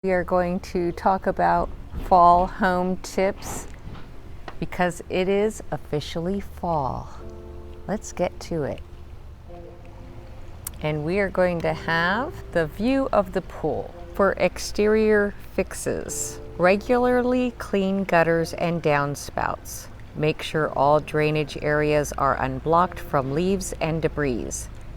We are going to talk about fall home tips because it is officially fall. Let's get to it. And we are going to have the view of the pool. For exterior fixes, regularly clean gutters and downspouts. Make sure all drainage areas are unblocked from leaves and debris.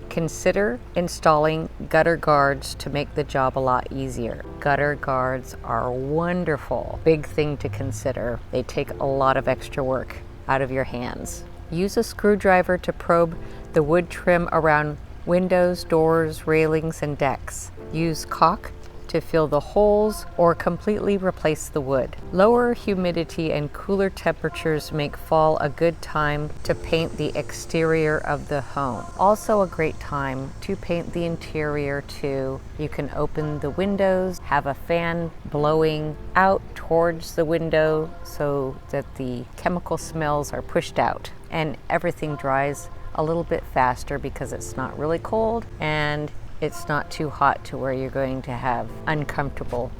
Consider installing gutter guards to make the job a lot easier. Gutter guards are wonderful. Big thing to consider. They take a lot of extra work out of your hands. Use a screwdriver to probe the wood trim around windows, doors, railings, and decks. Use caulk to fill the holes or completely replace the wood. Lower humidity and cooler temperatures make fall a good time to paint the exterior of the home. Also a great time to paint the interior too. You can open the windows, have a fan blowing out towards the window so that the chemical smells are pushed out and everything dries a little bit faster because it's not really cold and it's not too hot to where you're going to have uncomfortable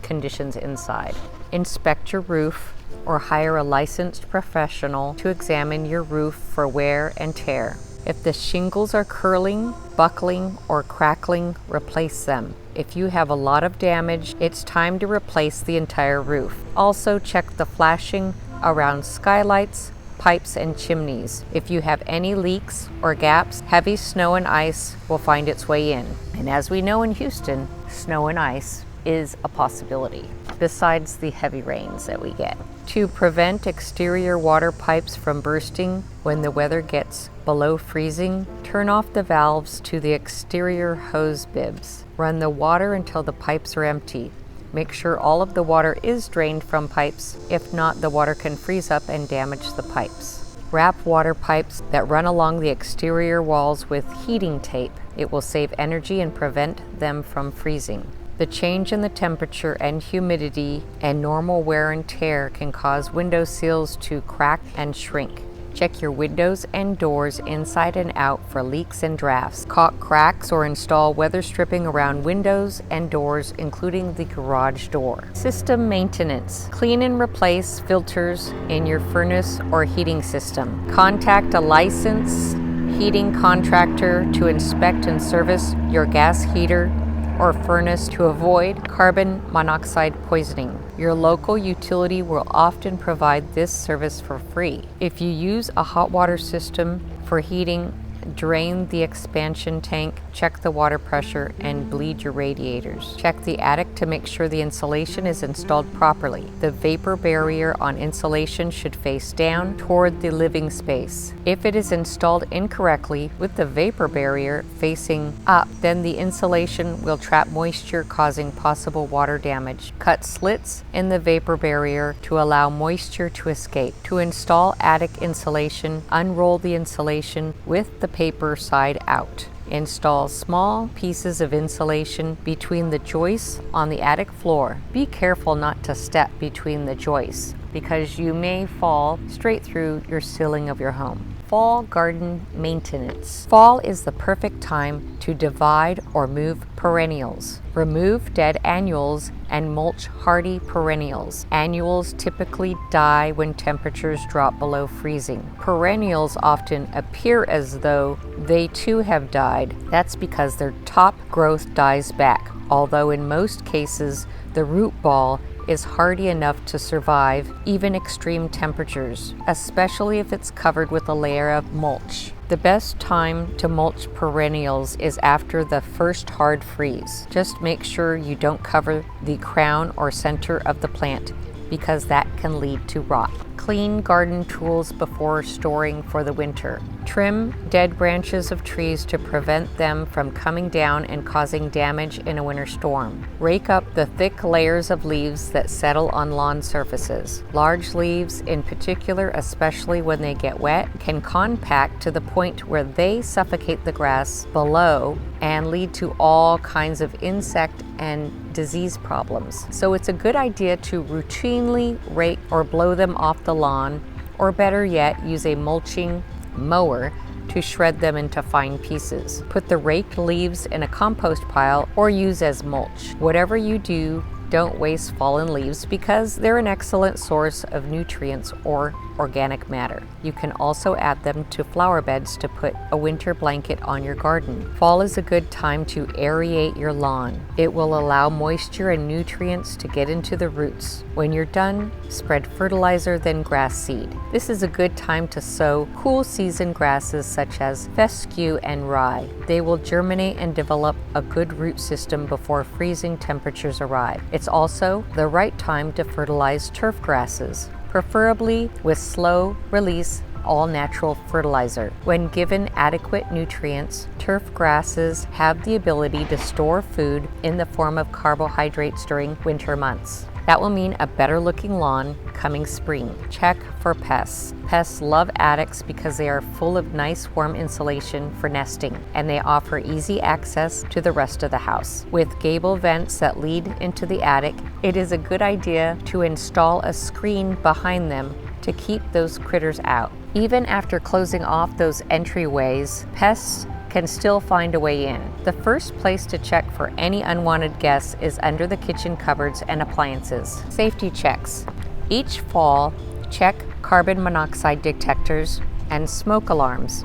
conditions inside. Inspect your roof or hire a licensed professional to examine your roof for wear and tear. If the shingles are curling, buckling, or crackling, replace them. If you have a lot of damage, it's time to replace the entire roof. Also check the flashing around skylights, pipes, and chimneys. If you have any leaks or gaps, heavy snow and ice will find its way in. And as we know in Houston, snow and ice is a possibility, besides the heavy rains that we get. To prevent exterior water pipes from bursting when the weather gets below freezing, turn off the valves to the exterior hose bibs. Run the water until the pipes are empty. Make sure all of the water is drained from pipes. If not, the water can freeze up and damage the pipes. Wrap water pipes that run along the exterior walls with heating tape. It will save energy and prevent them from freezing. The change in the temperature and humidity and normal wear and tear can cause window sills to crack and shrink. Check your windows and doors inside and out for leaks and drafts. Caulk cracks or install weather stripping around windows and doors, including the garage door. System maintenance. Clean and replace filters in your furnace or heating system. Contact a licensed heating contractor to inspect and service your gas heater or furnace to avoid carbon monoxide poisoning. Your local utility will often provide this service for free. If you use a hot water system for heating, drain the expansion tank, check the water pressure, and bleed your radiators. Check the attic to make sure the insulation is installed properly. The vapor barrier on insulation should face down toward the living space. If it is installed incorrectly with the vapor barrier facing up, then the insulation will trap moisture, causing possible water damage. Cut slits in the vapor barrier to allow moisture to escape. To install attic insulation, unroll the insulation with the paper side out. Install small pieces of insulation between the joists on the attic floor. Be careful not to step between the joists because you may fall straight through your ceiling of your home. Fall garden maintenance. Fall is the perfect time to divide or move perennials. Remove dead annuals and mulch hardy perennials. Annuals typically die when temperatures drop below freezing. Perennials often appear as though they too have died. That's because their top growth dies back, although in most cases the root ball is hardy enough to survive even extreme temperatures, especially if it's covered with a layer of mulch. The best time to mulch perennials is after the first hard freeze. Just make sure you don't cover the crown or center of the plant because that can lead to rot. Clean garden tools before storing for the winter. Trim dead branches of trees to prevent them from coming down and causing damage in a winter storm. Rake up the thick layers of leaves that settle on lawn surfaces. Large leaves, in particular, especially when they get wet, can compact to the point where they suffocate the grass below and lead to all kinds of insect and disease problems. So it's a good idea to routinely rake or blow them off the lawn, or better yet, use a mulching mower to shred them into fine pieces. Put the raked leaves in a compost pile or use as mulch. Whatever you do, Don't waste fallen leaves because they're an excellent source of nutrients or organic matter. You can also add them to flower beds to put a winter blanket on your garden. Fall is a good time to aerate your lawn. It will allow moisture and nutrients to get into the roots. When you're done, spread fertilizer, then grass seed. This is a good time to sow cool season grasses such as fescue and rye. They will germinate and develop a good root system before freezing temperatures arrive. It's also the right time to fertilize turf grasses, preferably with slow release all-natural fertilizer. When given adequate nutrients, turf grasses have the ability to store food in the form of carbohydrates during winter months. That will mean a better looking lawn coming spring. Check for pests. Pests love attics because they are full of nice warm insulation for nesting, and they offer easy access to the rest of the house. With gable vents that lead into the attic, it is a good idea to install a screen behind them to keep those critters out. Even after closing off those entryways, pests can still find a way in. The first place to check for any unwanted guests is under the kitchen cupboards and appliances. Safety checks. Each fall, check carbon monoxide detectors and smoke alarms,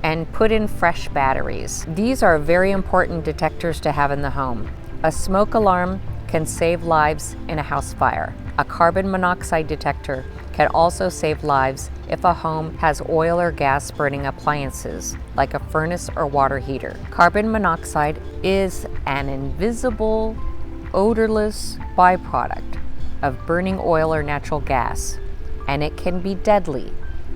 and put in fresh batteries. These are very important detectors to have in the home. A smoke alarm can save lives in a house fire. A carbon monoxide detector can also save lives if a home has oil or gas burning appliances, like a furnace or water heater. Carbon monoxide is an invisible, odorless byproduct of burning oil or natural gas, and it can be deadly.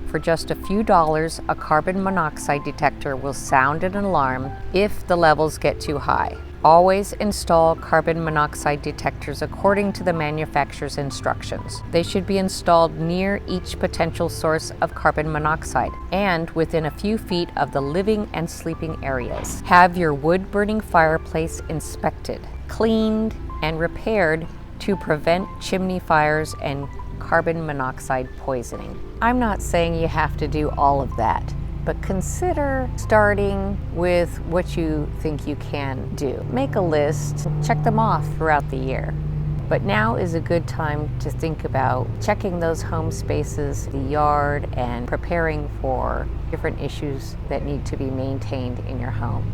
For just a few dollars, a carbon monoxide detector will sound an alarm if the levels get too high. Always install carbon monoxide detectors according to the manufacturer's instructions. They should be installed near each potential source of carbon monoxide and within a few feet of the living and sleeping areas. Have your wood-burning fireplace inspected, cleaned, and repaired to prevent chimney fires and carbon monoxide poisoning. I'm not saying you have to do all of that, but consider starting with what you think you can do. Make a list, check them off throughout the year. But now is a good time to think about checking those home spaces, the yard, and preparing for different issues that need to be maintained in your home.